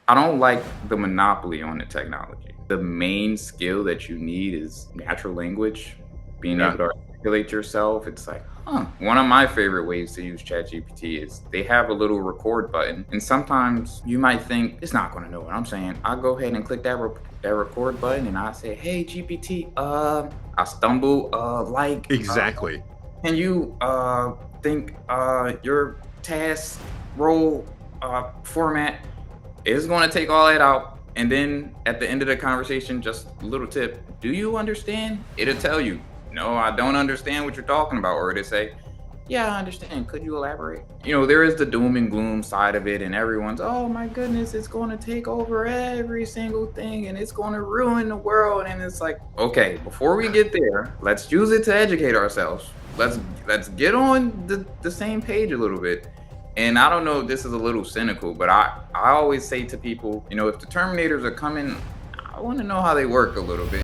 I don't like the monopoly on the technology. The main skill that you need is natural language, being Yeah. able to articulate yourself. It's like, one of my favorite ways to use ChatGPT is they have a little record button. And sometimes you might think it's not going to know what I'm saying. I'll go ahead and click that record button and I say, hey, GPT, I stumble, Exactly. can you think your task role format is going to take all that out, and then at the end of the conversation, just a little tip: do you understand? It'll tell you, no, I don't understand what you're talking about, or it'll say, yeah, I understand. Could you elaborate? There is the doom and gloom side of it, and everyone's, oh my goodness, it's going to take over every single thing, and it's going to ruin the world. And it's like, okay, before we get there, let's use it to educate ourselves. Let's get on the same page a little bit. And I don't know if this is a little cynical, but I always say to people, if the Terminators are coming, I want to know how they work a little bit.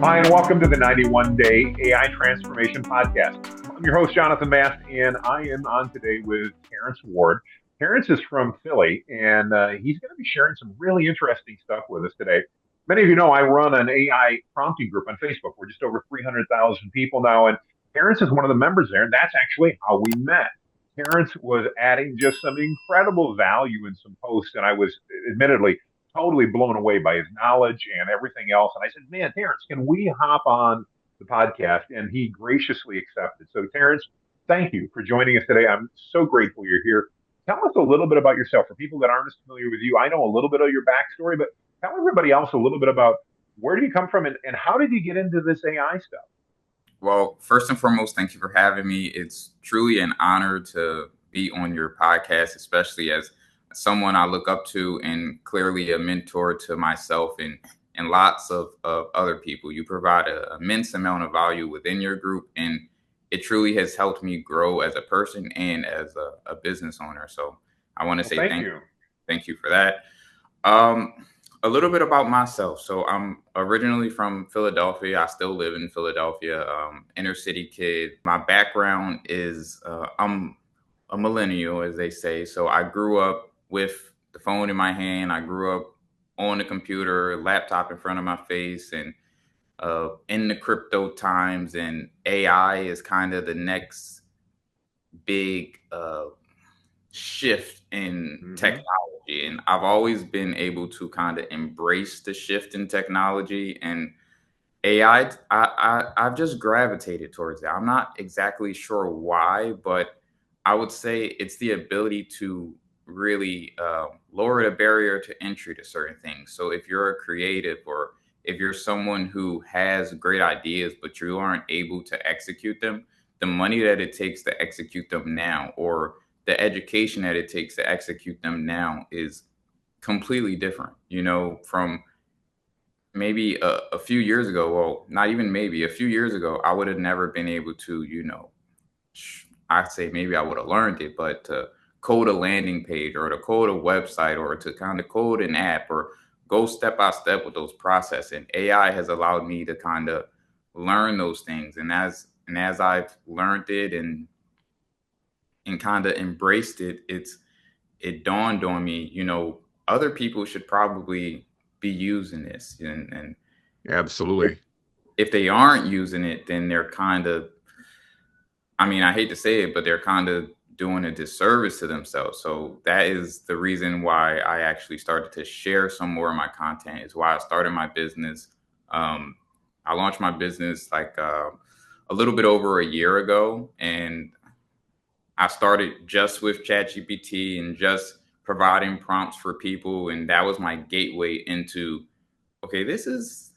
Hi, and welcome to the 91 Day AI Transformation Podcast. I'm your host, Jonathan Mast, and I am on today with Terrence Ward. Terrence is from Philly, and he's going to be sharing some really interesting stuff with us today. Many of you know I run an AI prompting group on Facebook. We're just over 300,000 people now, and Terrence is one of the members there, and that's actually how we met. Terrence was adding just some incredible value in some posts, and I was admittedly totally blown away by his knowledge and everything else. And I said, man, Terrence, can we hop on the podcast? And he graciously accepted. So, Terrence, thank you for joining us today. I'm so grateful you're here. Tell us a little bit about yourself. For people that aren't as familiar with you, I know a little bit of your backstory, but tell everybody else a little bit about where do you come from and how did you get into this AI stuff? Well, first and foremost, thank you for having me. It's truly an honor to be on your podcast, especially as someone I look up to and clearly a mentor to myself and lots of other people. You provide an immense amount of value within your group, and it truly has helped me grow as a person and as a business owner. So I want to Well, say thank you. thank you for that. Um, a little bit about myself. So I'm originally from Philadelphia. I still live in Philadelphia, inner city kid. My background is I'm a millennial, as they say. So I grew up with the phone in my hand. I grew up on the computer, laptop in front of my face, and in the crypto times. And AI is kind of the next big shift in Mm-hmm. technology, and I've always been able to kind of embrace the shift in technology. And AI, I've just gravitated towards it. I'm not exactly sure why, but I would say it's the ability to really lower the barrier to entry to certain things. So if you're a creative, or if you're someone who has great ideas but you aren't able to execute them, the money that it takes to execute them now, or the education that it takes to execute them now, is completely different. From maybe a few years ago, well, not even maybe a few years ago, I would have never been able to, I'd say maybe I would have learned it, but to code a landing page, or to code a website, or to kind of code an app, or go step by step with those processes. And AI has allowed me to kind of learn those things. And as I've learned it and kind of embraced it, it dawned on me, other people should probably be using this. And if, Absolutely. if they aren't using it, then they're kind of, I mean, I hate to say it, but they're kind of doing a disservice to themselves. So that is the reason why I actually started to share some more of my content, is why I started my business. Um, I launched my business like a little bit over a year ago, and I started just with ChatGPT and just providing prompts for people, and that was my gateway into, okay, this is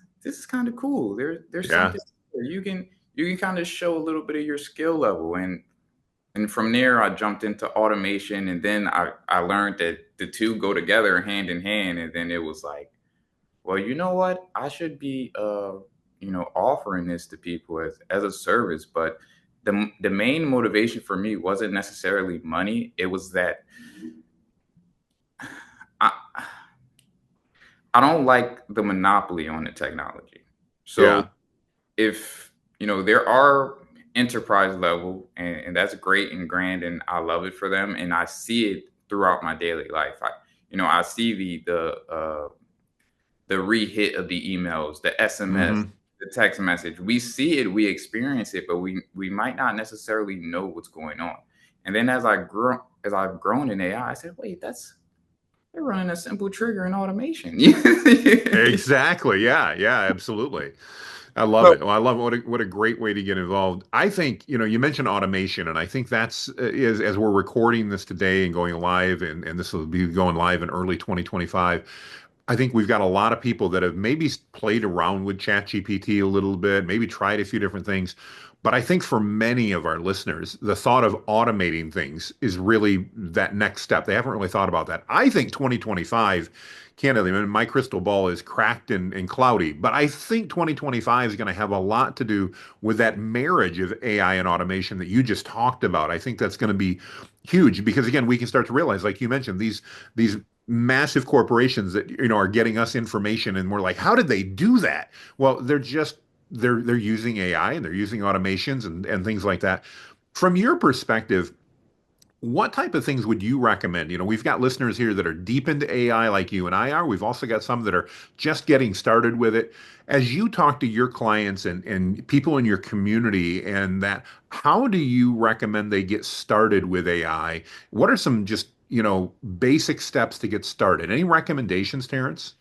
kind of cool. There's Yeah. something there. You can kind of show a little bit of your skill level, and from there I jumped into automation, and then I learned that the two go together hand in hand, and then it was like, well, you know what? I should be offering this to people as a service. But the main motivation for me wasn't necessarily money. It was that I I don't like the monopoly on the technology. Yeah. So if there are enterprise level, and that's great and grand, and I love it for them, and I see it throughout my daily life. I see the rehit of the emails, the SMS, Hmm. the text message. We see it, we experience it, but we might not necessarily know what's going on. And then as I've grown in AI, I said, wait, they're running a simple trigger in automation. Exactly. Yeah. Yeah. Absolutely. I love So it. Well, I love it. What a great way to get involved. I think, you mentioned automation, and I think that's as we're recording this today and going live, and this will be going live in early 2025. I think we've got a lot of people that have maybe played around with ChatGPT a little bit, maybe tried a few different things. But I think for many of our listeners, the thought of automating things is really that next step. They haven't really thought about that. I think 2025, candidly, I mean, my crystal ball is cracked and cloudy, but I think 2025 is going to have a lot to do with that marriage of AI and automation that you just talked about. I think that's going to be huge because again, we can start to realize, like you mentioned, these massive corporations that are getting us information and we're like, how did they do that? Well, they're using AI and they're using automations and things like that. From your perspective, what type of things would you recommend? We've got listeners here that are deep into AI like you and I are. We've also got some that are just getting started with it. As you talk to your clients and people in your community and that, how do you recommend they get started with AI? What are some just, basic steps to get started? Any recommendations, Terrence?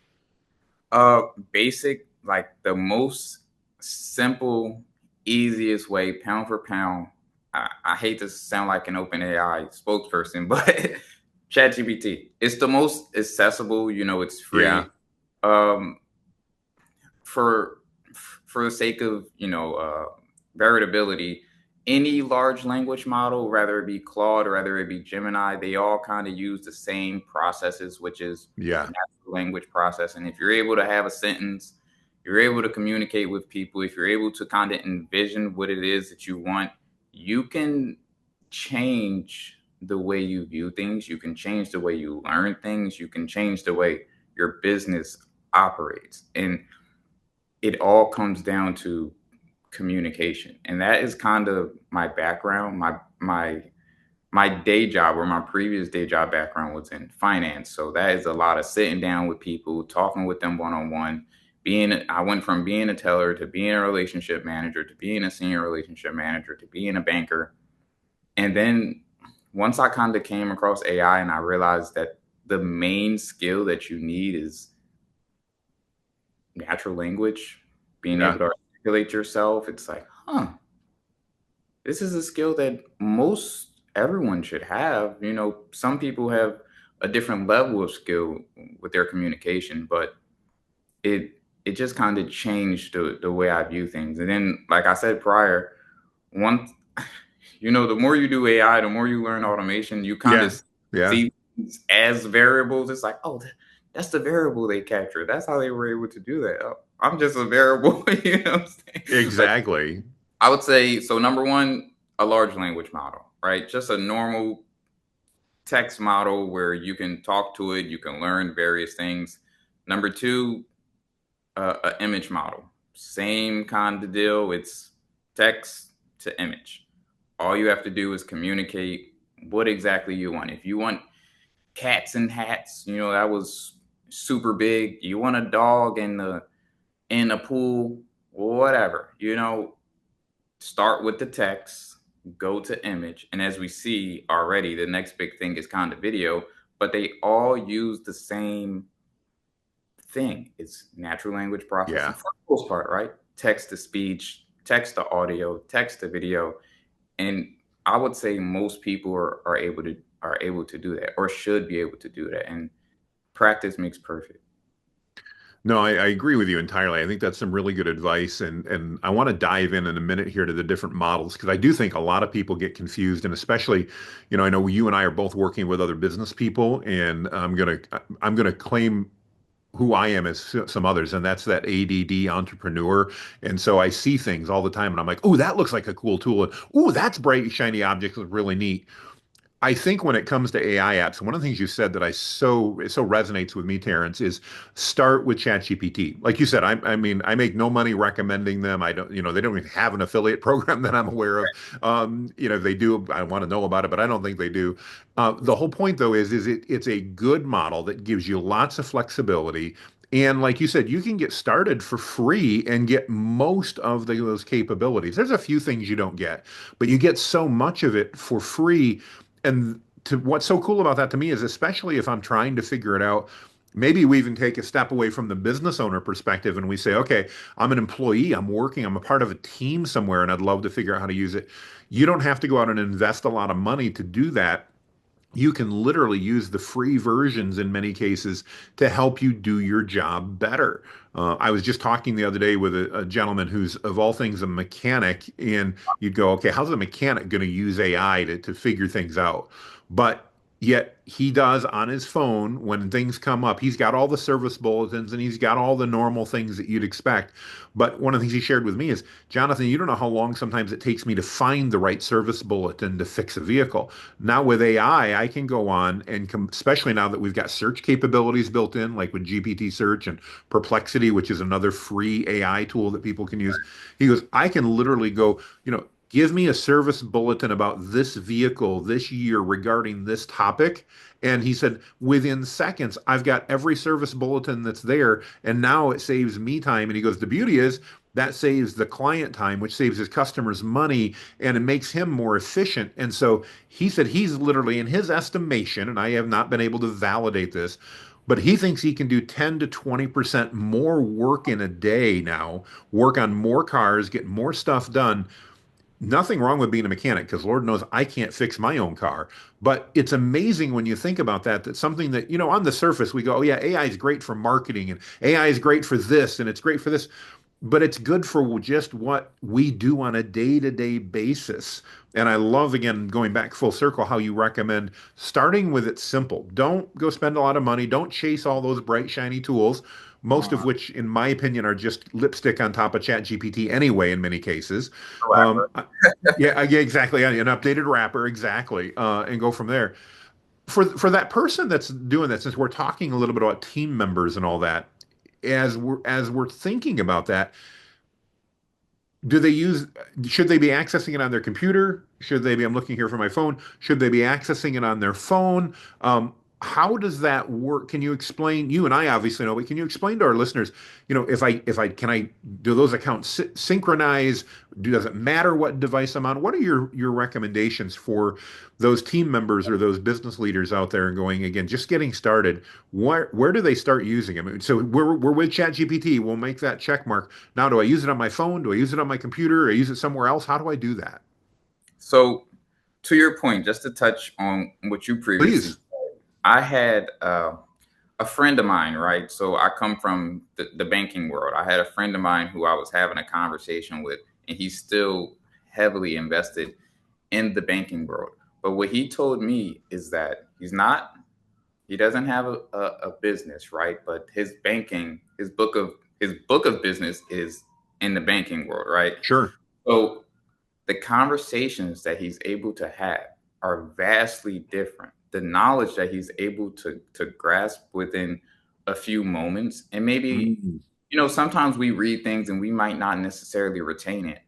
Uh, Basic, like the most simple, easiest way, pound for pound. I hate to sound like an open AI spokesperson, but ChatGPT. It's the most accessible. It's Yeah, free. Um, for for the sake of veritability, any large language model, whether it be Claude or whether it be Gemini, they all kind of use the same processes, which is yeah, natural language processing. If you're able to have a sentence, you're able to communicate with people, if you're able to kind of envision what it is that you want, you can change the way you view things. You can change the way you learn things. You can change the way your business operates. And it all comes down to communication. And that is kind of my background. My day job, or my previous day job background, was in finance. So that is a lot of sitting down with people, talking with them one on one. I went from being a teller to being a relationship manager to being a senior relationship manager to being a banker. And then once I kind of came across AI and I realized that the main skill that you need is natural language, being able yeah, to articulate yourself. It's like, this is a skill that most everyone should have. Some people have a different level of skill with their communication, but it just kind of changed the way I view things. And then, like I said prior, once the more you do AI, the more you learn automation, you kind yeah, of yeah. see things as variables. It's like, oh, that's the variable they captured. That's how they were able to do that. Oh, I'm just a variable. You know what I'm saying? Like, Exactly. I would say, so number one, a large language model, right? Just a normal text model where you can talk to it, you can learn various things. Number two, an image model. Same kind of deal. It's text to image. All you have to do is communicate what exactly you want. If you want cats and hats, that was super big. You want a dog in a pool, whatever. Start with the text, go to image, and as we see already, the next big thing is kind of video, but they all use the same thing. It's natural language processing Yeah. for the most part, right? Text to speech, text to audio, text to video, and I would say most people are able to do that, or should be able to do that, and practice makes perfect. No, I agree with you entirely. I think that's some really good advice, and I want to dive in a minute here to the different models because I do think a lot of people get confused, and especially, I know you and I are both working with other business people, and I'm gonna claim who I am as some others, and that's that ADD entrepreneur. And so I see things all the time, and I'm like, oh, that looks like a cool tool, and oh, that's bright shiny object, looks really neat. I think when it comes to AI apps, one of the things you said that it so resonates with me, Terrence, is start with ChatGPT. Like you said, I mean, I make no money recommending them. I don't, they don't even have an affiliate program that I'm aware of. If they do, I want to know about it, but I don't think they do. The whole point though is it's a good model that gives you lots of flexibility. And like you said, you can get started for free and get most of those capabilities. There's a few things you don't get, but you get so much of it for free. And what's so cool about that to me is, especially if I'm trying to figure it out, maybe we even take a step away from the business owner perspective and we say, okay, I'm an employee, I'm working, I'm a part of a team somewhere, and I'd love to figure out how to use it. You don't have to go out and invest a lot of money to do that. You can literally use the free versions in many cases to help you do your job better. I was just talking the other day with a gentleman who's, of all things, a mechanic, and you'd go, okay, how's a mechanic going to use AI to figure things out? But yet he does on his phone when things come up. He's got all the service bulletins and he's got all the normal things that you'd expect. But one of the things he shared with me is, Jonathan, you don't know how long sometimes it takes me to find the right service bulletin to fix a vehicle. Now with AI, I can go on and especially now that we've got search capabilities built in, like with GPT search and Perplexity, which is another free AI tool that people can use. He goes, I can literally go, give me a service bulletin about this vehicle this year regarding this topic. And he said, within seconds, I've got every service bulletin that's there. And now it saves me time. And he goes, the beauty is that saves the client time, which saves his customers money and it makes him more efficient. And so he said he's literally, in his estimation, and I have not been able to validate this, but he thinks he can do 10 to 20% more work in a day now, work on more cars, get more stuff done. Nothing wrong with being a mechanic because Lord knows I can't fix my own car. But it's amazing when you think about that something that, on the surface we go, oh yeah, AI is great for marketing and AI is great for this and it's great for this, but it's good for just what we do on a day-to-day basis. And I love, again, going back full circle, how you recommend starting with it simple. Don't go spend a lot of money. Don't chase all those bright, shiny tools, most of Uh, which, in my opinion, are just lipstick on top of ChatGPT anyway, in many cases. rapper. Yeah, exactly. An updated wrapper, exactly, and go from there. For that person that's doing that, since we're talking a little bit about team members and all that, as we're thinking about that, do they use should they be accessing it on their computer? Should they be, I'm looking here for my phone, should they be accessing it on their phone? How does that work? Can you explain? You and I obviously know, but can you explain to our listeners, if I can I do those accounts synchronize? Does it matter what device I'm on? What are your recommendations for those team members or those business leaders out there and going, again, just getting started? Where do they start using it? I mean, so we're with ChatGPT. We'll make that check mark. Now, do I use it on my phone? Do I use it on my computer? Or I use it somewhere else? How do I do that? So, to your point, just to touch on what you previously Please. said, I had a friend of mine, right? So I come from the banking world. I had a friend of mine who I was having a conversation with, and he's still heavily invested in the banking world. But what he told me is that he doesn't have a business, right? But his book of business is in the banking world, right? Sure. So the conversations that he's able to have are vastly different. The knowledge that he's able to grasp within a few moments, and maybe, Mm. sometimes we read things and we might not necessarily retain it.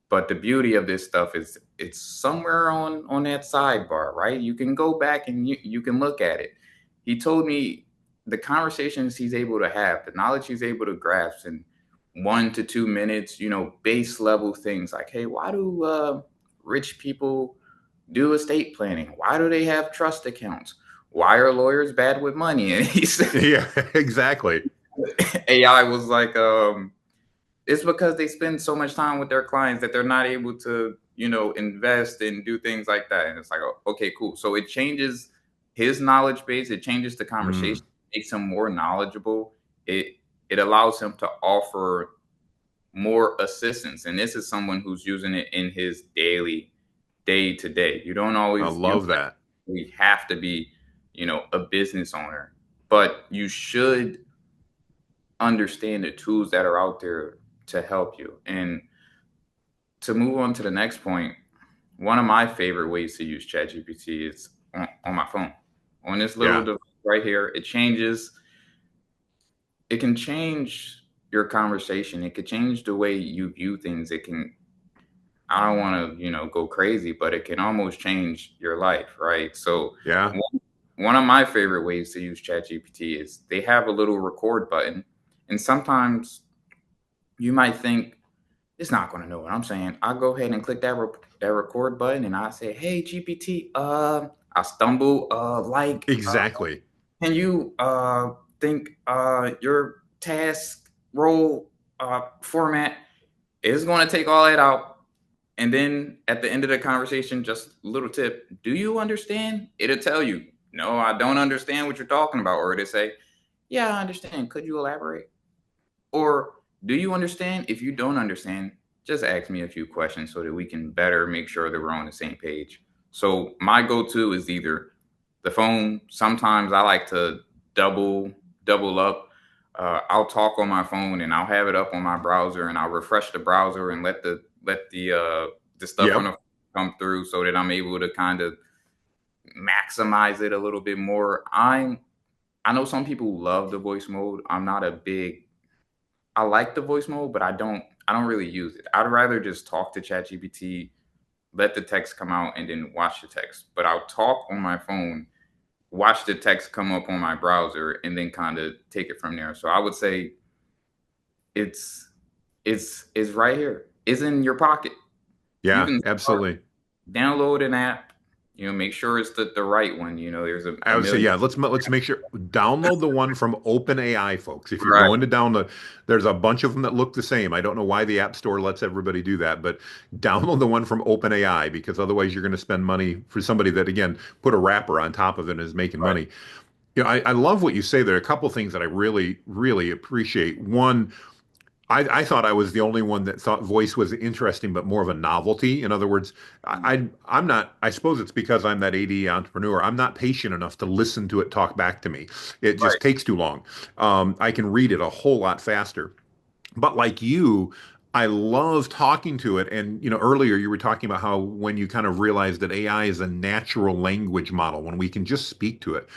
But the beauty of this stuff is it's somewhere on that sidebar, right? You can go back and you can look at it. He told me the conversations he's able to have, the knowledge he's able to grasp in 1 to 2 minutes, base level things like, hey, why do rich people do estate planning? Why do they have trust accounts? Why are lawyers bad with money? And he said Yeah, exactly. AI was like, it's because they spend so much time with their clients that they're not able to, invest and do things like that. And it's like, oh, okay, cool. So it changes his knowledge base. It changes the Mm. conversation, makes him more knowledgeable. It allows him to offer more assistance. And this is someone who's using it in his daily, day to day. I You love that. don't really have to be, a business owner, but you should understand the tools that are out there to help you. And to move on to the next point, one of my favorite ways to use ChatGPT is on my phone. On this little Yeah. device right here, it can change your conversation. It could change the way you view things. It can, I don't want to, go crazy, but it can almost change your life, right? So Yeah. one of my favorite ways to use ChatGPT is they have a little record button. And sometimes you might think it's not going to know what I'm saying. I'll go ahead and click that record button and I say, "Hey GPT, I stumble Exactly. can you think your task role format is going to take all that out, and then at the end of the conversation, just a little tip: do you understand? It'll tell you, no, I don't understand what you're talking about, or it'll say, yeah, I understand. Could you elaborate? Or do you understand? If you don't understand, just ask me a few questions so that we can better make sure that we're on the same page. So my go-to is either the phone. Sometimes I like to double double up. I'll talk on my phone and I'll have it up on my browser and I'll refresh the browser and let the stuff on the Yep. phone come through so that I'm able to kind of maximize it a little bit more. I know some people love the voice mode. I'm not a big I like the voice mode, but I don't really use it. I'd rather just talk to ChatGPT, let the text come out, and then watch the text. But I'll talk on my phone, watch the text come up on my browser, and then kind of take it from there. So I would say it's it's right here. It's in your pocket. You Yeah, can start, absolutely. download an app. Make sure it's the right one. There's I a would say, million. yeah, let's make sure download the one from OpenAI, folks. If you're Right, going to download, there's a bunch of them that look the same. I don't know why the App Store lets everybody do that, but download the one from OpenAI because otherwise you're going to spend money for somebody that again put a wrapper on top of it and is making right, money. I love what you say there. A couple things that I really, really appreciate. One, I thought I was the only one that thought voice was interesting, but more of a novelty. In other words, I'm not. I suppose it's because I'm that AD entrepreneur. I'm not patient enough to listen to it talk back to me. It just right, takes too long. I can read it a whole lot faster. But like you, I love talking to it. And earlier you were talking about how when you kind of realize that AI is a natural language model, when we can just speak to it.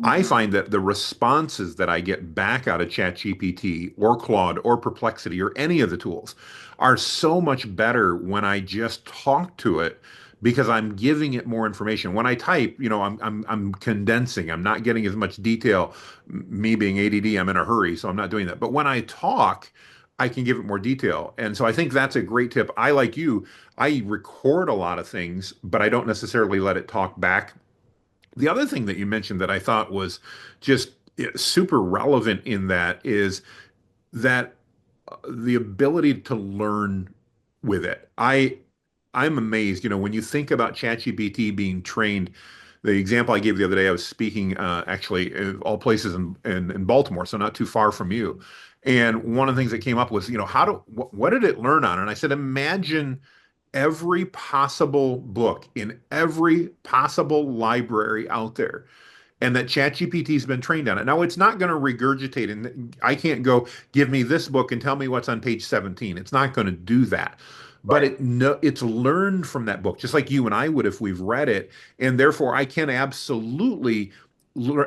I mhm, find that the responses that I get back out of ChatGPT or Claude or Perplexity or any of the tools are so much better when I just talk to it because I'm giving it more information. When I type, I'm condensing. I'm not getting as much detail. Me being ADD, I'm in a hurry, so I'm not doing that. But when I talk, I can give it more detail. And so I think that's a great tip. I like you, I record a lot of things, but I don't necessarily let it talk back. The other thing that you mentioned that I thought was just super relevant in that is that the ability to learn with it. I'm amazed, when you think about ChatGPT being trained. The example I gave the other day, I was speaking actually in all places in Baltimore, so not too far from you. And one of the things that came up was, what did it learn on? And I said, imagine every possible book in every possible library out there and that ChatGPT's been trained on it. Now it's not going to regurgitate, and I can't go give me this book and tell me what's on page 17. It's not going to do that. But right, it's learned from that book, just like you and I would if we've read it, and therefore I can absolutely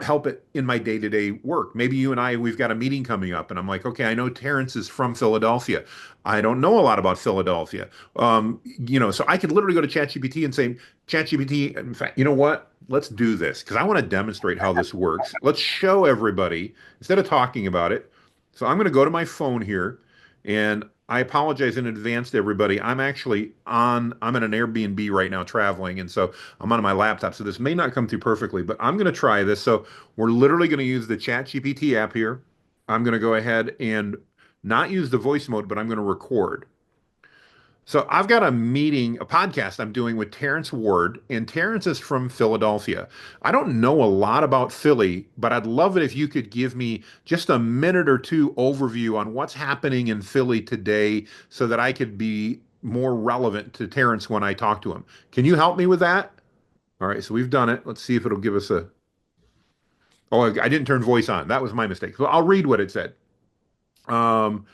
help it in my day-to-day work. Maybe you and I we've got a meeting coming up, and I'm like, okay, I know Terrence is from Philadelphia. I don't know a lot about Philadelphia. So I could literally go to ChatGPT and say, ChatGPT, in fact, you know what? Let's do this because I want to demonstrate how this works. Let's show everybody instead of talking about it. So I'm going to go to my phone here and I apologize in advance to everybody. I'm in an Airbnb right now traveling. And so I'm on my laptop. So this may not come through perfectly, but I'm going to try this. So we're literally going to use the ChatGPT app here. I'm going to go ahead and not use the voice mode, but I'm going to record. So I've got a meeting, a podcast I'm doing with Terrence Ward, and Terrence is from Philadelphia. I don't know a lot about Philly, but I'd love it if you could give me just a minute or two overview on what's happening in Philly today so that I could be more relevant to Terrence when I talk to him. Can you help me with that? All right, so we've done it. Let's see if it'll give us a. Oh, I didn't turn voice on. That was my mistake. So I'll read what it said. Um,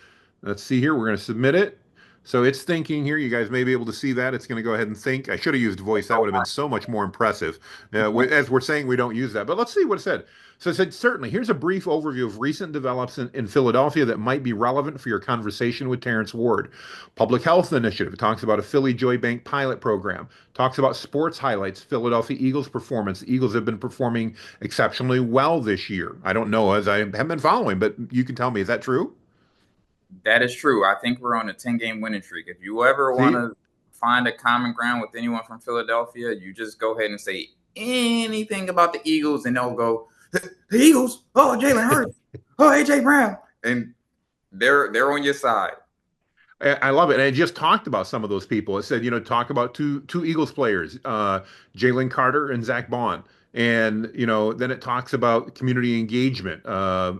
let's see here. We're going to submit it. So it's thinking here. You guys may be able to see that. It's going to go ahead and think. I should have used voice. That would have been so much more impressive. As we're saying, we don't use that. But let's see what it said. So it said, certainly, here's a brief overview of recent developments in Philadelphia that might be relevant for your conversation with Terrence Ward. Public Health Initiative. It talks about a Philly Joy Bank pilot program. Talks about sports highlights, Philadelphia Eagles performance. The Eagles have been performing exceptionally well this year. I don't know, as I haven't been following, but you can tell me, is that true? That is true. I think we're on a 10-game winning streak. If you ever want See, to find a common ground with anyone from Philadelphia, you just go ahead and say anything about the Eagles, and they'll go, the Eagles, oh, Jalen Hurts, oh, AJ Brown. And they're on your side. I love it. And I just talked about some of those people. It said, talk about two Eagles players, Jalen Carter and Zach Bond. And, then it talks about community engagement.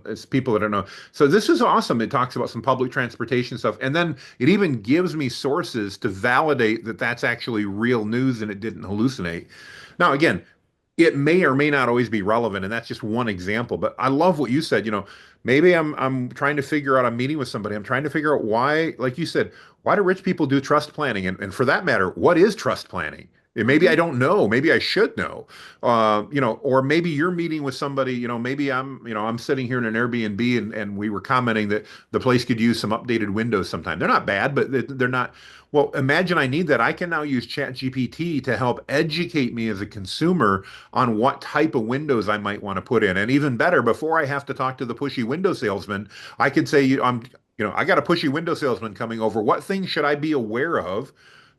It's people that don't know. So this is awesome. It talks about some public transportation stuff. And then it even gives me sources to validate that that's actually real news and it didn't hallucinate. Now, again, it may or may not always be relevant, and that's just one example. But I love what you said. Maybe I'm trying to figure out, I'm meeting with somebody. I'm trying to figure out why, like you said, why do rich people do trust planning? And for that matter, what is trust planning? And maybe I don't know. Maybe I should know. Or maybe you're meeting with somebody, maybe I'm sitting here in an Airbnb and we were commenting that the place could use some updated windows sometime. They're not bad, but they're not. Well, imagine I need that. I can now use ChatGPT to help educate me as a consumer on what type of windows I might want to put in. And even better, before I have to talk to the pushy window salesman, I could say, I got a pushy window salesman coming over. What things should I be aware of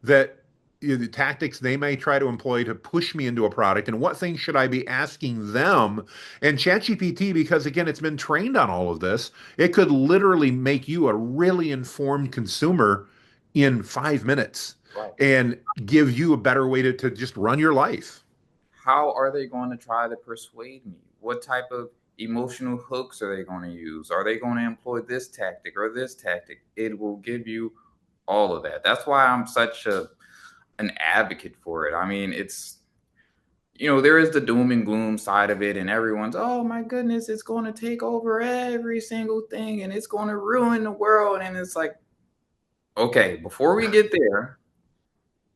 that the tactics they may try to employ to push me into a product, and what things should I be asking them? And ChatGPT, because again, it's been trained on all of this, it could literally make you a really informed consumer in 5 minutes Right. and give you a better way to just run your life. How are they going to try to persuade me? What type of emotional hooks are they going to use? Are they going to employ this tactic or this tactic? It will give you all of that. That's why I'm such an advocate for it. I mean, there is the doom and gloom side of it, and everyone's, oh my goodness, it's going to take over every single thing and it's going to ruin the world. And it's like, okay, before we get there,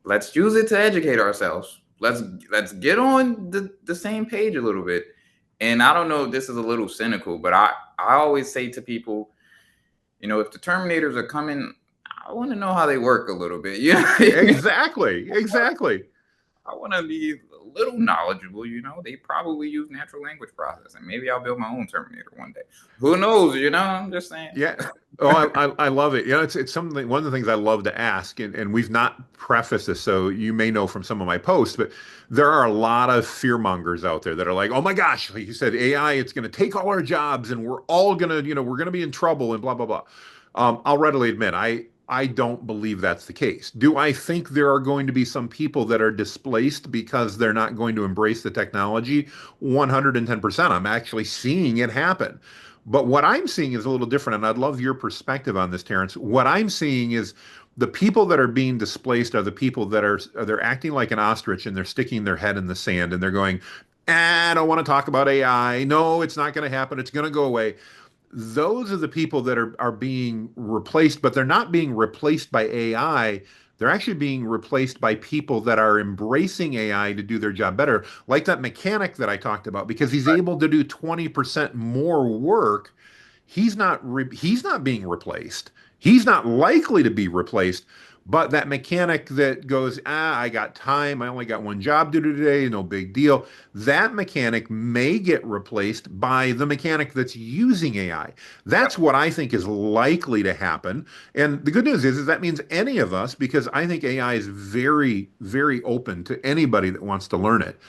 let's use it to educate ourselves. Let's get on the same page a little bit. And I don't know if this is a little cynical, but I always say to people, if the Terminators are coming, I want to know how they work a little bit. Exactly. Exactly. I want to be a little knowledgeable. They probably use natural language processing. Maybe I'll build my own Terminator one day. Who knows? I'm just saying. Yeah. Oh, I love it. It's something, one of the things I love to ask, and we've not prefaced this, so you may know from some of my posts, but there are a lot of fear mongers out there that are like, oh my gosh, like you said, AI, it's going to take all our jobs and we're all going to, we're going to be in trouble and blah, blah, blah. I'll readily admit, I don't believe that's the case. Do I think there are going to be some people that are displaced because they're not going to embrace the technology? 110%. I'm actually seeing it happen. But what I'm seeing is a little different, and I'd love your perspective on this, Terrence. What I'm seeing is the people that are being displaced are the people that they're acting like an ostrich and they're sticking their head in the sand and they're going, I don't want to talk about AI. No, it's not going to happen. It's going to go away. Those are the people that are being replaced, but they're not being replaced by AI. They're actually being replaced by people that are embracing AI to do their job better, like that mechanic that I talked about, because he's able to do 20% more work. He's not being replaced. He's not likely to be replaced. But that mechanic that goes, I got time, I only got one job to do today, no big deal. That mechanic may get replaced by the mechanic that's using AI. That's what I think is likely to happen. And the good news is that means any of us, because I think AI is very, very open to anybody that wants to learn it.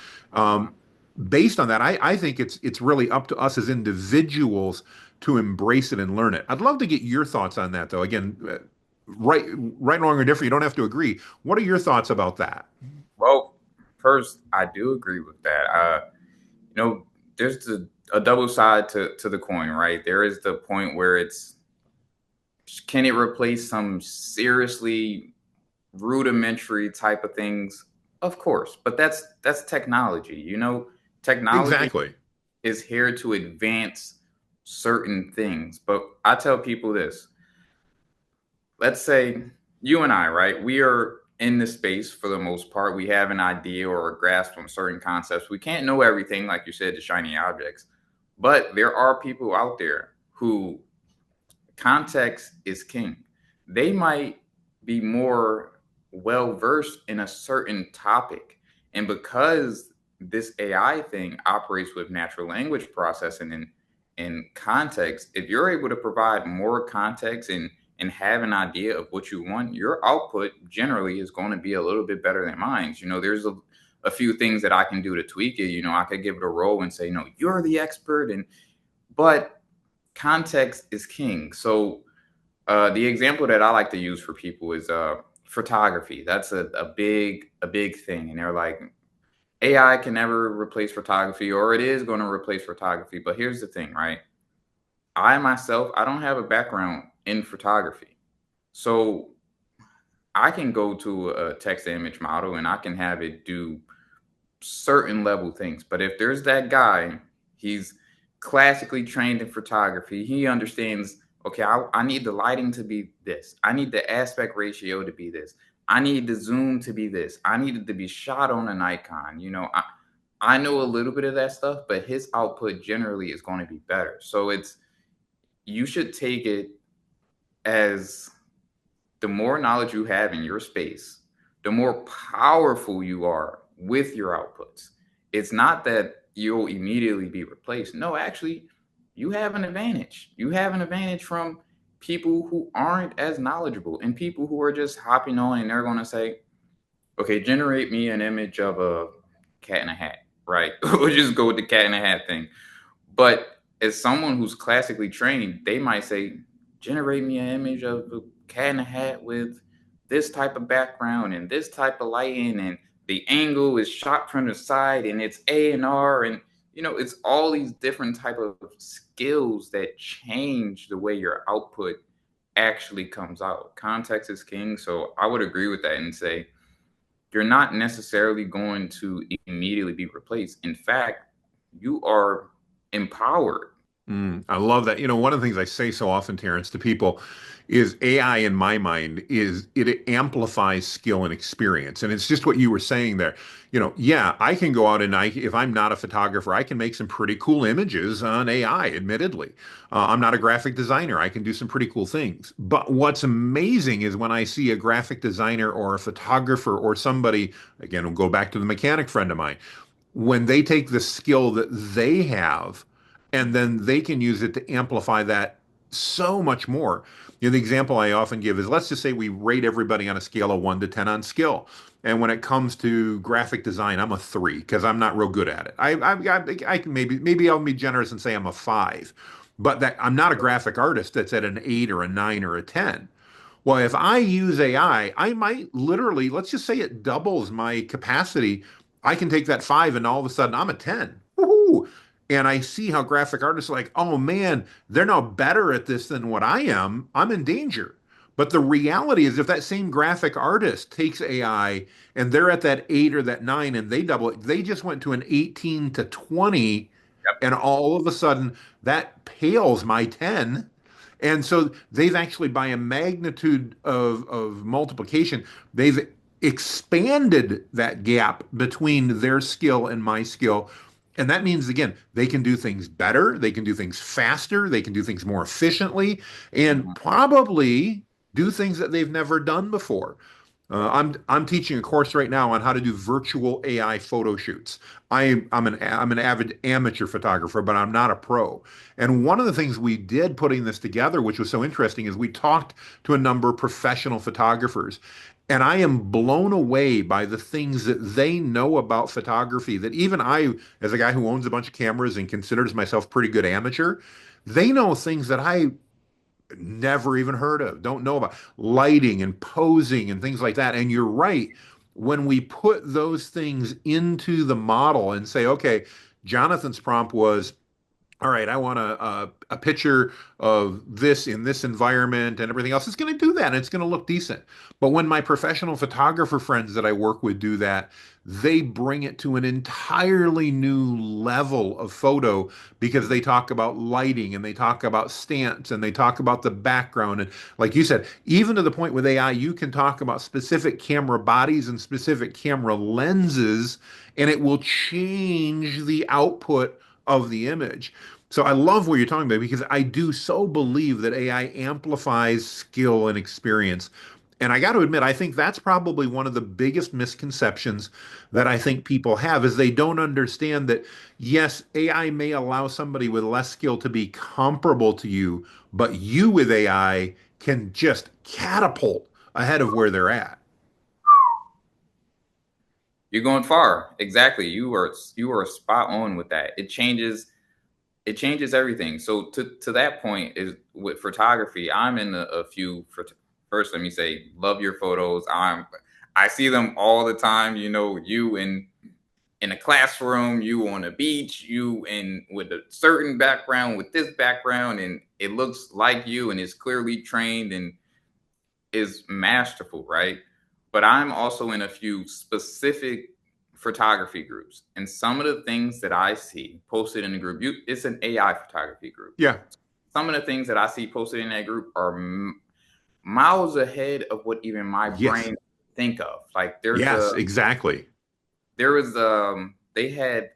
Based on that, I think it's really up to us as individuals to embrace it and learn it. I'd love to get your thoughts on that, though. Again, right, wrong, or different. You don't have to agree. What are your thoughts about that? Well, first, I do agree with that. There's a double side to the coin, right? There is the point where can it replace some seriously rudimentary type of things? Of course, but that's technology. Technology Exactly. is here to advance certain things. But I tell people this. Let's say you and I, right? We are in the space for the most part. We have an idea or a grasp on certain concepts. We can't know everything, like you said, the shiny objects, but there are people out there who context is king. They might be more well versed in a certain topic. And because this AI thing operates with natural language processing and in context, if you're able to provide more context and have an idea of what you want, your output generally is going to be a little bit better than mine. There's a few things that I can do to tweak it. I could give it a roll and say, no, you're the expert. But context is king. So the example that I like to use for people is photography. That's a big thing, and they're like, AI can never replace photography, or it is going to replace photography. But here's the thing, right? I myself, I don't have a background in photography, so I can go to a text to image model and I can have it do certain level things. But if there's that guy, he's classically trained in photography. He understands, okay, I need the lighting to be this. I need the aspect ratio to be this. I need the zoom to be this. I need it to be shot on an icon. I know a little bit of that stuff, but his output generally is going to be better. So you should take it as the more knowledge you have in your space, the more powerful you are with your outputs. It's not that you'll immediately be replaced. No, actually, you have an advantage. You have an advantage from people who aren't as knowledgeable and people who are just hopping on and they're going to say, okay, generate me an image of a cat in a hat, right? We'll just go with the cat in a hat thing. But as someone who's classically trained, they might say, generate me an image of a cat in a hat with this type of background and this type of lighting, and the angle is shot from the side and it's A&R, and it's all these different type of skills that change the way your output actually comes out. Context is king, so I would agree with that and say you're not necessarily going to immediately be replaced. In fact, you are empowered. I love that. One of the things I say so often, Terrence, to people is AI in my mind is it amplifies skill and experience. And it's just what you were saying there. Yeah, I can go out and if I'm not a photographer, I can make some pretty cool images on AI, admittedly. I'm not a graphic designer. I can do some pretty cool things. But what's amazing is when I see a graphic designer or a photographer or somebody, again, we'll go back to the mechanic friend of mine, when they take the skill that they have and then they can use it to amplify that so much more. The example I often give is, let's just say we rate everybody on a scale of 1 to 10 on skill. And when it comes to graphic design, I'm a 3 because I'm not real good at it. I can maybe I'll be generous and say I'm a 5, but that I'm not a graphic artist that's at an 8 or a 9 or a 10. Well, if I use AI, I might literally, let's just say it doubles my capacity. I can take that 5 and all of a sudden I'm a 10. Woohoo! And I see how graphic artists are like, oh man, they're now better at this than what I am. I'm in danger. But the reality is, if that same graphic artist takes AI and they're at that 8 or that 9 and they double it, they just went to an 18 to 20, Yep. and all of a sudden that pales my 10. And so they've actually, by a magnitude of multiplication, they've expanded that gap between their skill and my skill. And that means, again, they can do things better, they can do things faster, they can do things more efficiently, and Mhm. probably do things that they've never done before. I'm teaching a course right now on how to do virtual AI photo shoots. I'm an avid amateur photographer, but I'm not a pro. And one of the things we did putting this together, which was so interesting, is we talked to a number of professional photographers. And I am blown away by the things that they know about photography that even I, as a guy who owns a bunch of cameras and considers myself pretty good amateur, they know things that I never even heard of, don't know about lighting and posing and things like that. And you're right. When we put those things into the model and say, okay, Jonathan's prompt was, all right, I want a picture of this in this environment and everything else. It's going to do that and it's going to look decent. But when my professional photographer friends that I work with do that, they bring it to an entirely new level of photo because they talk about lighting and they talk about stance and they talk about the background. And like you said, even to the point with AI, you can talk about specific camera bodies and specific camera lenses, and it will change the output of the image. So I love what you're talking about because I do so believe that AI amplifies skill and experience. And I got to admit, I think that's probably one of the biggest misconceptions that I think people have is they don't understand that, yes, AI may allow somebody with less skill to be comparable to you, but you with AI can just catapult ahead of where they're at. You're going far. Exactly. You are spot on with that. It changes everything. So to that point is with photography, I'm in a few first let me say love your photos. I see them all the time, you in a classroom, you on a beach, you in with a certain background with this background, and it looks like you and is clearly trained and is masterful, right? But I'm also in a few specific photography groups, and some of the things that I see posted in the group, it's an AI photography group. Yeah. Some of the things that I see posted in that group are miles ahead of what even my Yes. brain think of. Like Yes, exactly. they had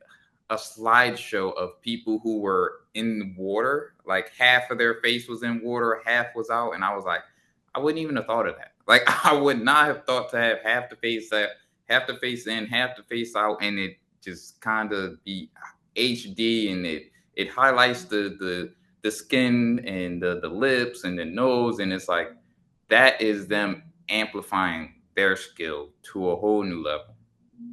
a slideshow of people who were in the water, like half of their face was in water, half was out, and I was like, I wouldn't even have thought of that. Like I would not have thought to have half the face that half the face in, half the face out, and it just kind of be HD, and it highlights the skin and the lips and the nose, and it's like that is them amplifying their skill to a whole new level.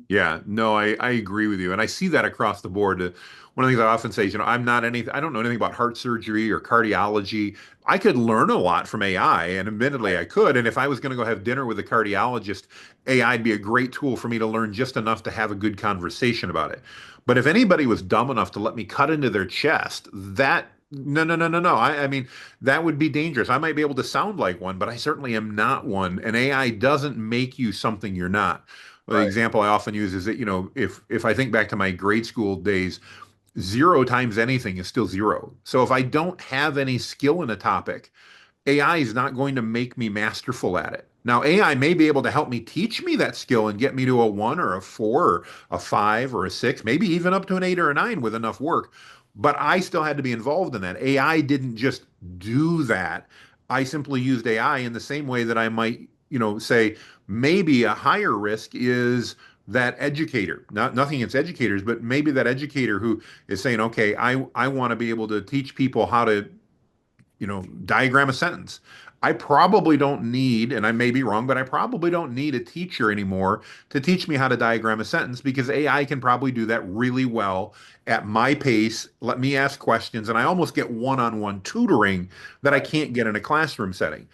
Yeah, no, I agree with you. And I see that across the board. One of the things I often say is, I don't know anything about heart surgery or cardiology. I could learn a lot from AI, and admittedly I could. And if I was going to go have dinner with a cardiologist, AI would be a great tool for me to learn just enough to have a good conversation about it. But if anybody was dumb enough to let me cut into their chest, no, no, no, no, no. I mean, that would be dangerous. I might be able to sound like one, but I certainly am not one. And AI doesn't make you something you're not. Well, the Right. example I often use is that, if I think back to my grade school days, zero times anything is still zero. So if I don't have any skill in a topic, AI is not going to make me masterful at it. Now, AI may be able to help me teach me that skill and get me to a one or a four or a five or a six, maybe even up to an eight or a nine with enough work. But I still had to be involved in that. AI didn't just do that. I simply used AI in the same way that I might, say maybe a higher risk is that educator. Not nothing against educators, but maybe that educator who is saying, okay, I want to be able to teach people how to diagram a sentence. I probably don't need, and I may be wrong, but I probably don't need a teacher anymore to teach me how to diagram a sentence because AI can probably do that really well at my pace. Let me ask questions, and I almost get one-on-one tutoring that I Right. can't get in a classroom setting.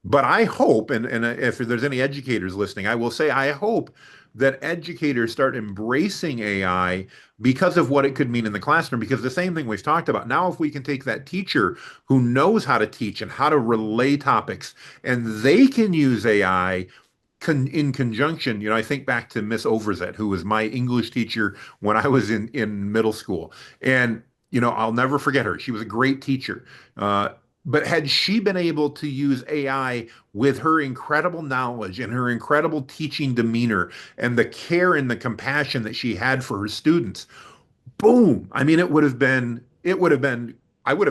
But I hope, and if there's any educators listening, I will say I hope that educators start embracing AI because of what it could mean in the classroom. Because the same thing we've talked about, now if we can take that teacher who knows how to teach and how to relay topics, and they can use AI in conjunction, I think back to Miss Overzet, who was my English teacher when I was in middle school, and I'll never forget her. She was a great teacher. But had she been able to use AI with her incredible knowledge and her incredible teaching demeanor and the care and the compassion that she had for her students, boom! I mean, I would have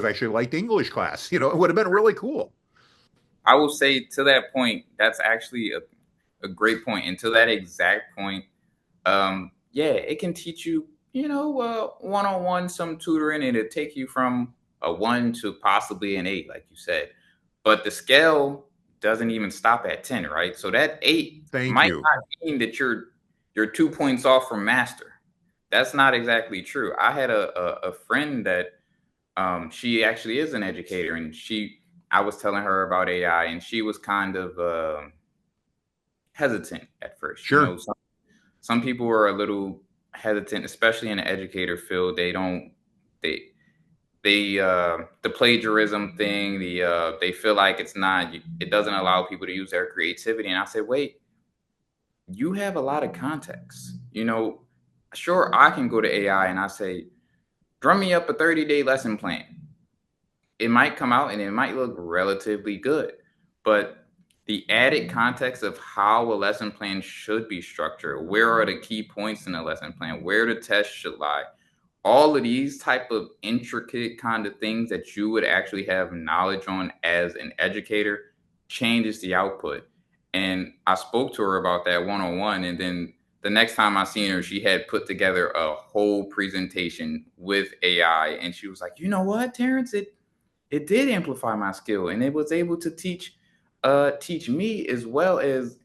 actually liked English class. It would have been really cool. I will say to that point, that's actually a great point. And to that exact point, yeah, it can teach you, one on one, some tutoring, and it'll take you from a one to possibly an eight, like you said. But the scale doesn't even stop at 10, right? So that eight Thank might you. not mean that you're 2 points off from master. That's not exactly true. I had a friend that she actually is an educator, and I was telling her about AI, and she was kind of hesitant at first. Sure. Some people are a little hesitant, especially in the educator field. They don't they the plagiarism thing, they feel like it doesn't allow people to use their creativity. And I said, wait, you have a lot of context. Sure, I can go to AI and I say, drum me up a 30-day lesson plan. It might come out and it might look relatively good, but the added context of how a lesson plan should be structured, where are the key points in the lesson plan, where the test should lie, all of these type of intricate kind of things that you would actually have knowledge on as an educator changes the output. And I spoke to her about that one-on-one, and then the next time I seen her, she had put together a whole presentation with AI, and she was like, you know what, Terrence, it did amplify my skill, and it was able to teach me as well as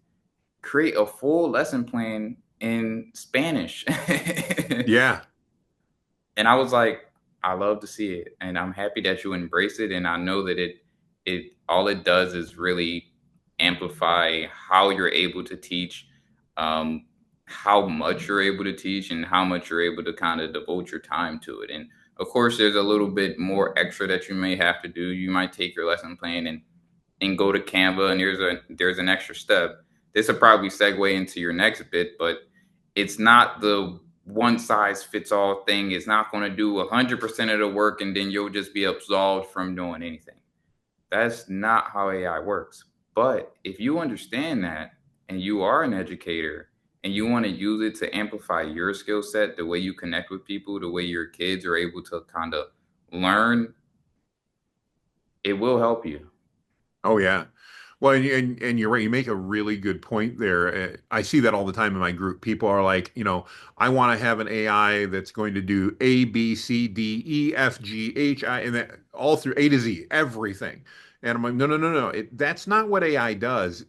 create a full lesson plan in Spanish. Yeah. And I was like, I love to see it, and I'm happy that you embrace it. And I know that it all it does is really amplify how you're able to teach, um, how much you're able to teach, and how much you're able to kind of devote your time to it. And of course, there's a little bit more extra that you may have to do. You might take your lesson plan and go to Canva, and there's an extra step. This will probably segue into your next bit, but it's not the one size fits all thing. It's not going to do 100% of the work and then you'll just be absolved from doing anything. That's not how AI works. But if you understand that and you are an educator and you want to use it to amplify your skill set, the way you connect with people, the way your kids are able to kind of learn, it will help you. Oh yeah. Well, and you're right. You make a really good point there. I see that all the time in my group. People are like, I want to have an AI that's going to do A, B, C, D, E, F, G, H, I, and that all through A to Z, everything. And I'm like, no, no, no, no. That's not what AI does.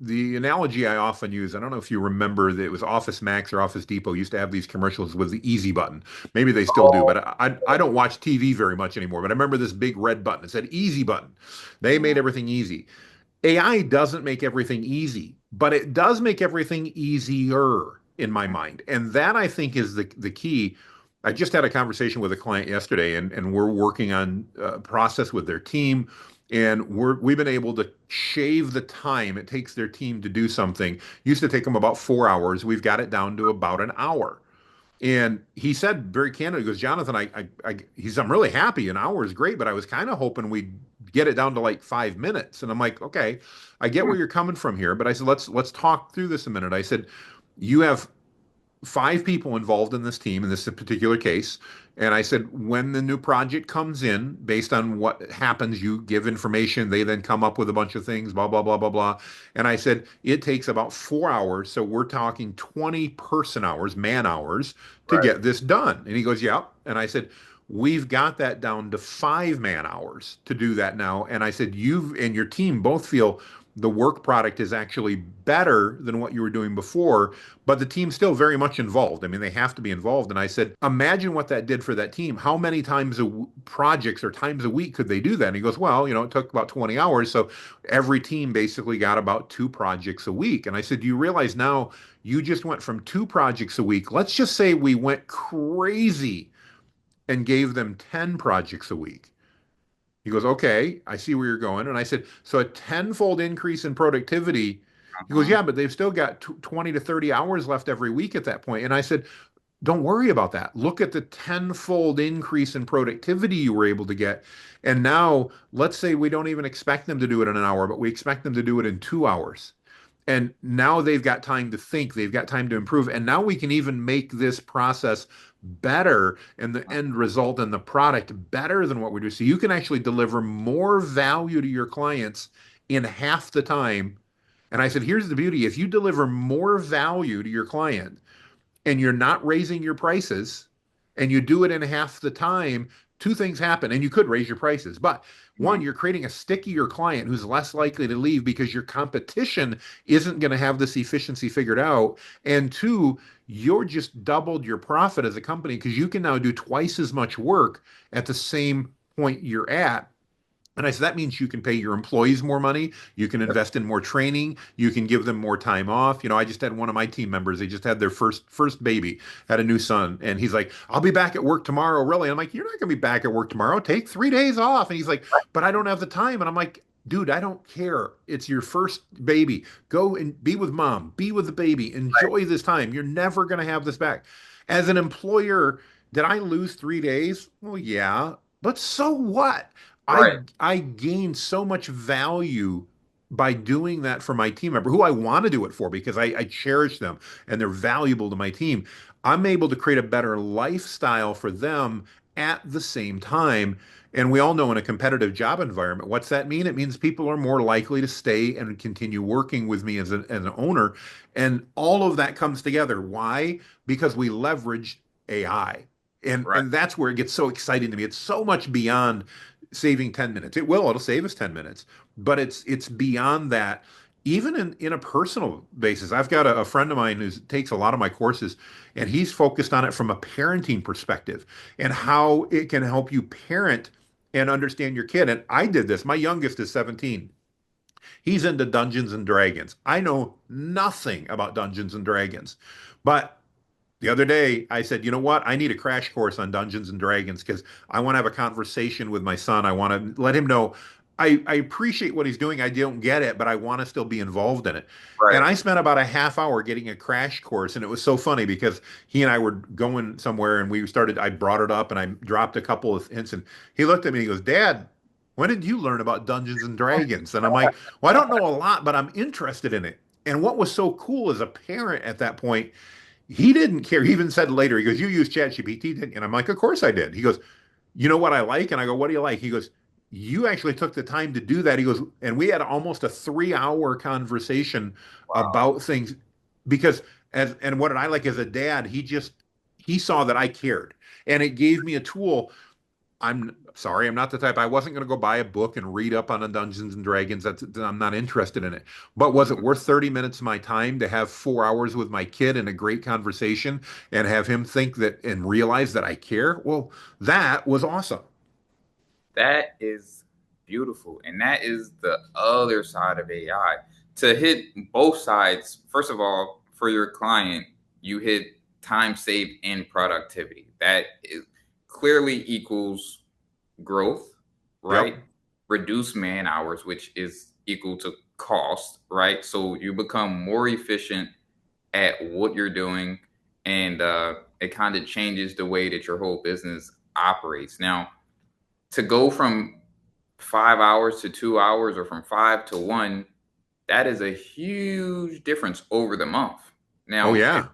The analogy I often use, I don't know if you remember that it was Office Max or Office Depot used to have these commercials with the easy button. Maybe they still do, but I don't watch TV very much anymore. But I remember this big red button. It said easy button. They made everything easy. AI doesn't make everything easy, but it does make everything easier in my mind. And that I think is the key. I just had a conversation with a client yesterday, and we're working on a process with their team. And we've been able to shave the time it takes their team to do something. Used to take them about 4 hours. We've got it down to about an hour. And he said very candidly, he goes, Jonathan, I'm really happy. An hour is great, but I was kind of hoping we'd get it down to like 5 minutes. And I'm like, okay, I get where you're coming from here, but I said, let's talk through this a minute. I said, you have 5 people involved in this team in this particular case. And I said, when the new project comes in, based on what happens, you give information, they then come up with a bunch of things, blah, blah, blah, blah, blah. And I said, it takes about 4 hours. So we're talking 20 person hours, man hours to Right. get this done. And he goes, yep. And I said, we've got that down to 5 man hours to do that now. And I said, you and your team both feel the work product is actually better than what you were doing before, but the team's still very much involved. I mean, they have to be involved. And I said, imagine what that did for that team. How many times projects or times a week could they do that? And he goes, well, it took about 20 hours. So every team basically got about 2 projects a week. And I said, do you realize now you just went from 2 projects a week? Let's just say we went crazy and gave them 10 projects a week. He goes, okay, I see where you're going. And I said, so a tenfold increase in productivity. He goes, Uh-huh. yeah, but they've still got 20 to 30 hours left every week at that point. And I said, don't worry about that. Look at the tenfold increase in productivity you were able to get. And now let's say we don't even expect them to do it in an hour, but we expect them to do it in 2 hours. And now they've got time to think, they've got time to improve. And now we can even make this process better and the end result and the product better than what we do. So you can actually deliver more value to your clients in half the time. And I said, here's the beauty. If you deliver more value to your client and you're not raising your prices and you do it in half the time, 2 things happen. And you could raise your prices, but one, Mhm. you're creating a stickier client who's less likely to leave because your competition isn't going to have this efficiency figured out. And two, you're just doubled your profit as a company because you can now do twice as much work at the same point you're at And I said, that means you can pay your employees more money. You can invest in more training. You can give them more time off. I just had one of my team members. They just had their first baby, had a new son. And he's like, I'll be back at work tomorrow, really. I'm like, you're not going to be back at work tomorrow. Take 3 days off. And he's like, but I don't have the time. And I'm like, dude, I don't care. It's your first baby. Go and be with mom, be with the baby, enjoy this time. You're never going to have this back. As an employer, did I lose 3 days? Well, yeah, but so what? I Right. I gain so much value by doing that for my team member, who I want to do it for because I cherish them and they're valuable to my team. I'm able to create a better lifestyle for them at the same time. And we all know in a competitive job environment, what's that mean? It means people are more likely to stay and continue working with me as an owner. And all of that comes together. Why? Because we leveraged AI. Right. And that's where it gets so exciting to me. It's so much beyond saving 10 minutes. It'll save us 10 minutes, but it's beyond that. Even in a personal basis, I've got a friend of mine who takes a lot of my courses, and he's focused on it from a parenting perspective and how it can help you parent and understand your kid. And I did this. My youngest is 17. He's into Dungeons and Dragons. I know nothing about Dungeons and Dragons, but the other day, I said, you know what? I need a crash course on Dungeons and Dragons because I want to have a conversation with my son. I want to let him know I appreciate what he's doing. I don't get it, but I want to still be involved in it. And Right. I spent about a half hour getting a crash course. And it was so funny because he and I were going somewhere and I brought it up and I dropped a couple of hints. And he looked at me and he goes, Dad, when did you learn about Dungeons and Dragons? And I'm like, well, I don't know a lot, but I'm interested in it. And what was so cool as a parent at that point, he didn't care. He even said later, he goes, you use ChatGPT, didn't you? And I'm like, of course I did. He goes, you know what I like? And I go, what do you like? He goes, you actually took the time to do that. He goes, and we had almost a 3 hour conversation Wow. about things because and what did I like as a dad? He saw that I cared. And it gave me a tool. I'm sorry, I'm not the type. I wasn't going to go buy a book and read up on the Dungeons and Dragons. I'm not interested in it. But was it Mhm. worth 30 minutes of my time to have 4 hours with my kid and a great conversation and have him think that and realize that I care? Well, that was awesome. That is beautiful. And that is the other side of AI. To hit both sides, first of all, for your client, you hit time saved and productivity. That is clearly equals growth, right? Yep. Reduce man hours, which is equal to cost, right? So you become more efficient at what you're doing, and it kind of changes the way that your whole business operates. Now, to go from 5 hours to 2 hours or from five to one, that is a huge difference over the month. Oh Now, if yeah.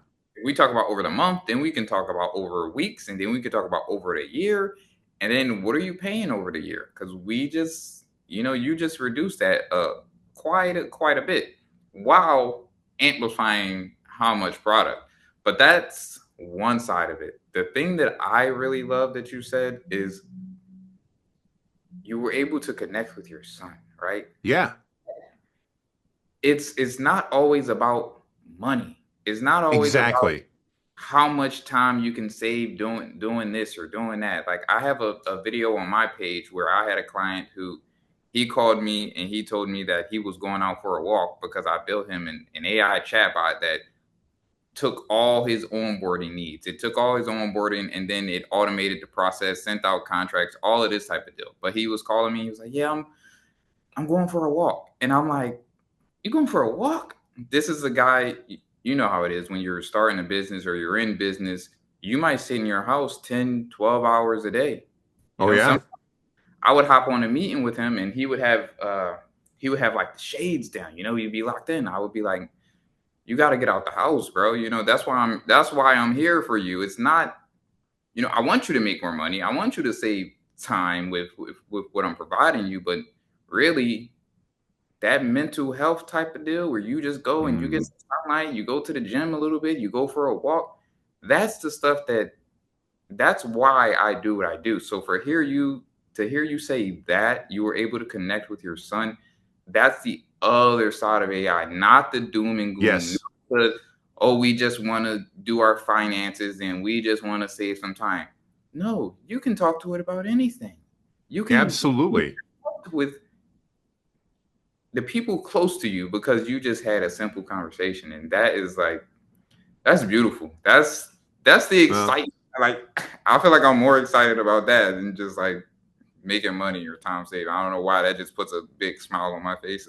we talk about over the month, then we can talk about over weeks, and then we can talk about over the year. And then what are you paying over the year? Because we just, you just reduced that quite a bit while amplifying how much product. But that's one side of it. The thing that I really love that you said is you were able to connect with your son, right? Yeah. It's not always about money. It's not always about Exactly. how much time you can save doing this or doing that. Like I have a video on my page where I had a client who he called me and he told me that he was going out for a walk because I built him an AI chatbot that took all his onboarding needs. It took all his onboarding and then it automated the process, sent out contracts, all of this type of deal. But he was calling me. He was like, "Yeah, I'm going for a walk," and I'm like, "You going for a walk?" This is a guy. You know how it is when you're starting a business or you're in business. You might sit in your house 10, 12 hours a day. Oh Some yeah. I would hop on a meeting with him and he would have like the shades down. He'd be locked in. I would be like, you got to get out the house, bro. That's why I'm here for you. It's not, I want you to make more money. I want you to save time with what I'm providing you, but really that mental health type of deal where you just go and you get Mm, some sunlight, you go to the gym a little bit, you go for a walk. That's the stuff that's why I do what I do. So to hear you say that you were able to connect with your son, that's the other side of AI, not the doom and gloom. yes. Not the, oh, we just want to do our finances and we just want to save some time. No, you can talk to it about anything. You can Absolutely. with the people close to you because you just had a simple conversation. And that is like, that's beautiful. That's the Well, excitement. Like, I feel like I'm more excited about that than just like making money or time saving. I don't know why that just puts a big smile on my face.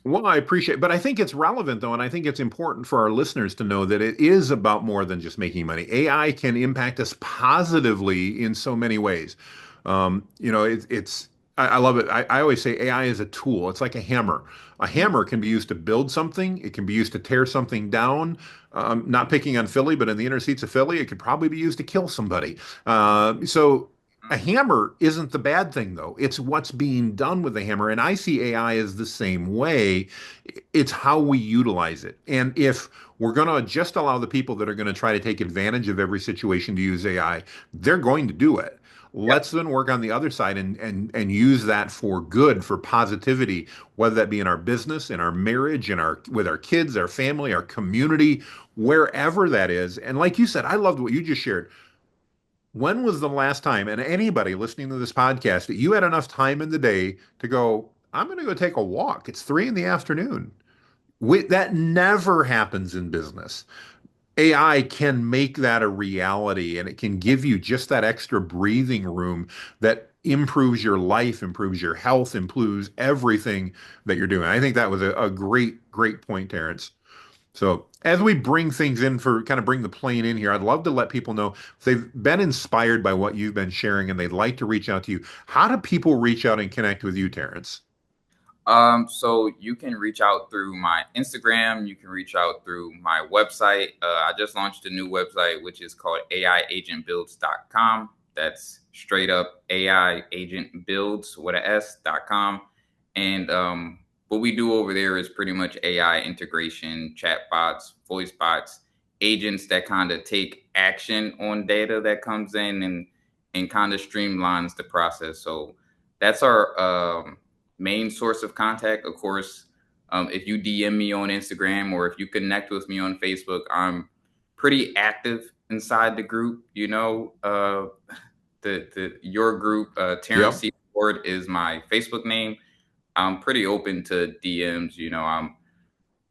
well, I appreciate, but I think it's relevant though, and I think it's important for our listeners to know that it is about more than just making money. AI can impact us positively in so many ways. It's I love it. I always say AI is a tool. It's like a hammer. A hammer can be used to build something. It can be used to tear something down. Not picking on Philly, but in the inner seats of Philly, it could probably be used to kill somebody. So a hammer isn't the bad thing, though. It's what's being done with the hammer. And I see AI as the same way. It's how we utilize it. And if we're going to just allow the people that are going to try to take advantage of every situation to use AI, they're going to do it. Let's Yep. then work on the other side and use that for good, for positivity, whether that be in our business, in our marriage, in our with our kids, our family, our community, wherever that is. And like you said, I loved what you just shared. When was the last time, and anybody listening to this podcast, that you had enough time in the day to go, I'm going to go take a walk? It's 3 in the afternoon. That never happens in business. AI can make that a reality and it can give you just that extra breathing room that improves your life, improves your health, improves everything that you're doing. I think that was a great, great point, Terrence. So as we bring things in for kind of bring the plane in here, I'd love to let people know if they've been inspired by what you've been sharing and they'd like to reach out to you. How do people reach out and connect with you, Terrence? So you can reach out through my Instagram. You can reach out through my website. I just launched a new website, which is called AIagentbuilds.com. That's straight up AI agent builds with a S.com. And what we do over there is pretty much AI integration, chat bots, voice bots, agents that kind of take action on data that comes in and kind of streamlines the process. So that's our main source of contact. Of course, if you DM me on Instagram or if you connect with me on Facebook, I'm pretty active inside the group. The your group, Terrence Yep. C. Ford is my Facebook name. I'm pretty open to DMs.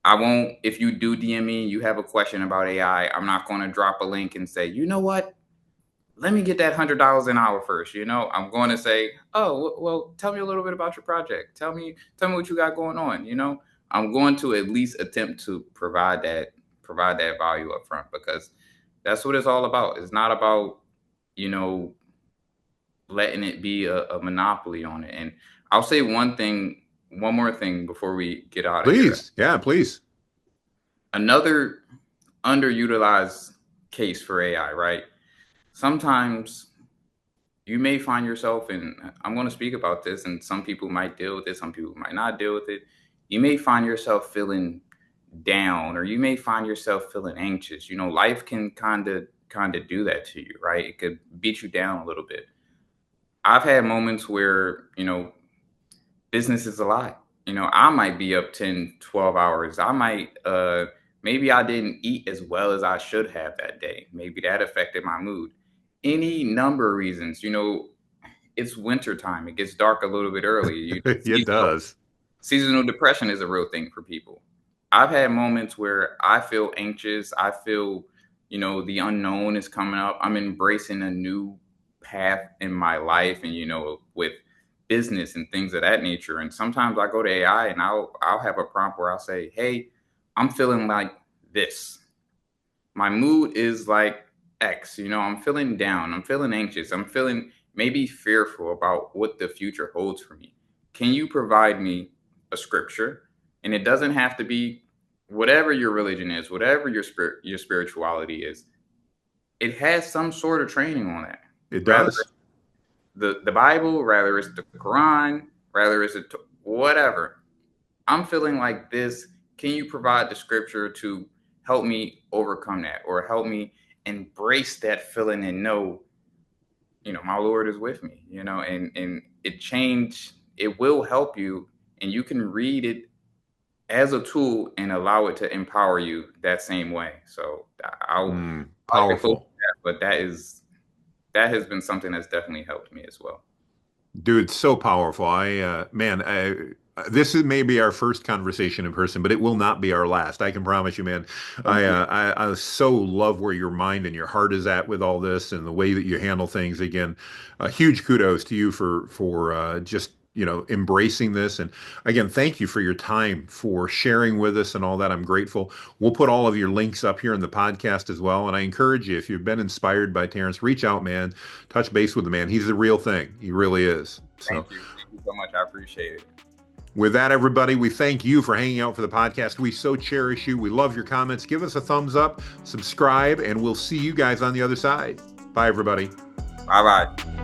I won't, if you do DM me, you have a question about AI, I'm not going to drop a link and say, you know what? Let me get that $100 an hour first. I'm going to say, oh, well, tell me a little bit about your project. Tell me what you got going on. I'm going to at least attempt to provide that value up front because that's what it's all about. It's not about, you know, letting it be a monopoly on it. And I'll say one more thing before we get out of here. Please. Yeah, please. Another underutilized case for AI, right? Sometimes you may find yourself, and I'm going to speak about this, and some people might deal with it, some people might not deal with it. You may find yourself feeling down, or you may find yourself feeling anxious. Life can kind of do that to you, right? It could beat you down a little bit. I've had moments where business is a lot. I might be up 10, 12 hours. I might maybe I didn't eat as well as I should have that day. Maybe that affected my mood. Any number of reasons. It's winter time. It gets dark a little bit early. It does. Seasonal depression is a real thing for people. I've had moments where I feel anxious. I feel, the unknown is coming up. I'm embracing a new path in my life and, with business and things of that nature. And sometimes I go to AI and I'll have a prompt where I'll say, hey, I'm feeling like this. My mood is like X. I'm feeling down. I'm feeling anxious. I'm feeling maybe fearful about what the future holds for me. Can you provide me a scripture? And it doesn't have to be whatever your religion is, whatever your spirituality is. It has some sort of training on that. It Rather does. the Bible, rather it's the Quran, rather it's whatever. I'm feeling like this. Can you provide the scripture to help me overcome that or help me embrace that feeling and know, my Lord is with me, and it will help you and you can read it as a tool and allow it to empower you that same way. So I'll have to close Powerful. that, but that has been something that's definitely helped me as well. Dude, so powerful. This is maybe our first conversation in person, but it will not be our last. I can promise you, man. Thank you. I so love where your mind and your heart is at with all this and the way that you handle things. Again, a huge kudos to you for just embracing this. And again, thank you for your time, for sharing with us and all that. I'm grateful. We'll put all of your links up here in the podcast as well. And I encourage you, if you've been inspired by Terrence, reach out, man. Touch base with the man. He's the real thing. He really is. So. Thank you. Thank you so much. I appreciate it. With that, everybody, we thank you for hanging out for the podcast. We so cherish you. We love your comments. Give us a thumbs up, subscribe, and we'll see you guys on the other side. Bye, everybody. Bye bye.